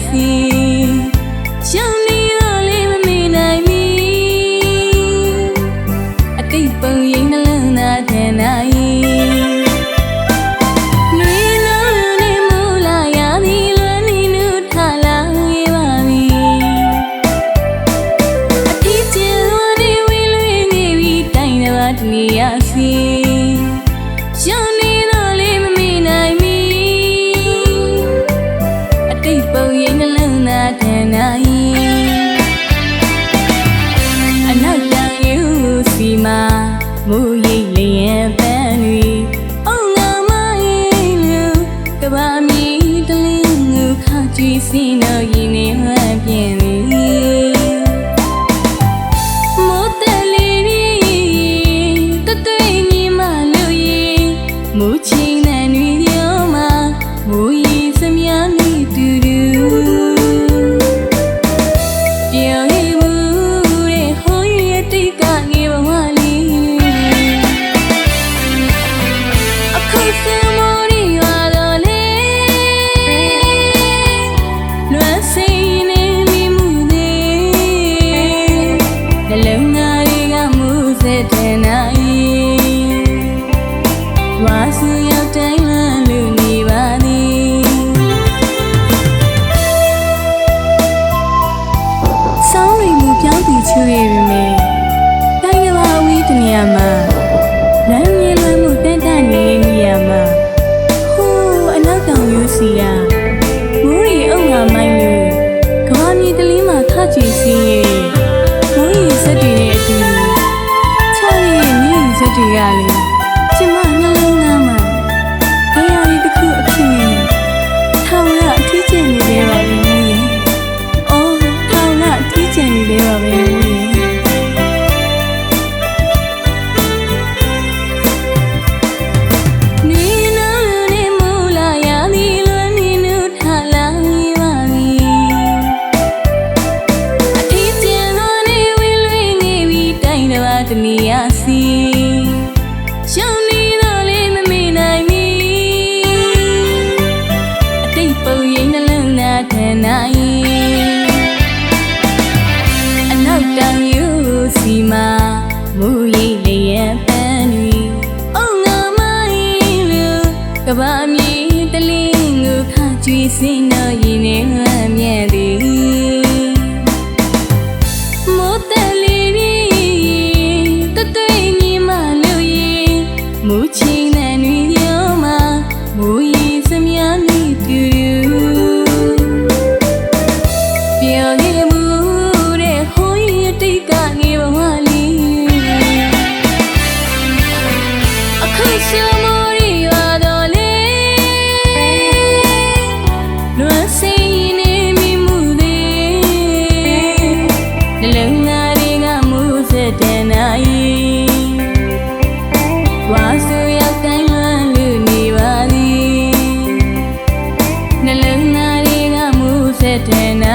စီရှောင်းနေတော့လေးမမေ့နိုင်မီအတိတ်ပုံရိပ်နှလုံးသားထဲနိုင်နေရစီရှောင်းနေတော့လေးမမေ့နိုင်မီအတိတ်ပုံရိပ်နှလုံးသားထဲနိုင်အနောက်တောင်ယူစီမှာမူရိပ်လျက်ပန်းတွေအုံငါမရင်လူကဘာမီတလင်းငူခါကြည့်စင်းတော့ရင်နေမှပြင်းလေမူချင်းနဲ့နှွေရောမှာမူရည်စမြားမိတူတူပြောင်းရမှုတဲ့ဟိုရတိတ်ကငယ်ဘဝလေးအခုစမောရီရွာတော်လေလွမ်းစိတ်နဲ့မိမှုသေးနှလုံးသားတွေကမူဆက်တဲ့နိုင်ဝါစုရောက်တိုင်းလမ်းလူနေပါသည်ဆောင်းရီမူပြောင်းသူချွေရမယ်တိုင်းကဘာဝီးတနေရာမှာလမ်းမြင်လွမ်းမှုတန်တန်နေနေရမှာဟိုးအနောက်တောင်ယူစီရမူရီအုံငါမိုင်းလူကဘာမြေတလင်းမှာခကြည့်စီရဲ့မူရီစက်တွေနဲ့အတူချားရဲ့မြင်းစက်တွေကလေကျမနှလုံးသားမှာတရားရီတစ်ခုအဖြစ်နဲ့ထောင်ရအထီးကျန်နေသေးပါပဲမူရဲ့။အော်ထောင်ရအထီးကျန်နေသေးပါပဲမူရဲ့။နေနော်နေမူလာရသည်လွမ်းနေနုထားလာပါပြီ။အထီးကျန်သောနေဝေးလွင်နေပြီတိုင်းတစ်ပါးတနေရစီရှောင်းနေတော့လေးမမေ့နိုင်မီအတိတ်ပုံရိပ်နှလုံးသားထဲနိုင်အနောက်တောင်ယူစီမှာမူရိပ်လျက်ပန်းတွေအုံငါမရင်လူကဘာမြေတလင်းငူခါကြွေးစင်းတော့ရင်နဲ့မှမြဲသည်မိုးတက်လေးတသွေးညီမလူမူချင်းနဲ့နှွေရောမှာမူရည်စမြားမိတူတူပြောင်းရမှုတဲ့ဟိုရတိတ်ကငယ်ဘဝလေးအခုစမောရီရွာတော်လေလွမ်းစိတ်နဲ့မိမှုသေးနှလုံးသားတွေကမူဆက်တဲ့နိုင်ဝါစုရောက်တိုင်းလွမ်းလူနေပါသည်နှလုံးသားတွေကမူဆက်တဲ့နာ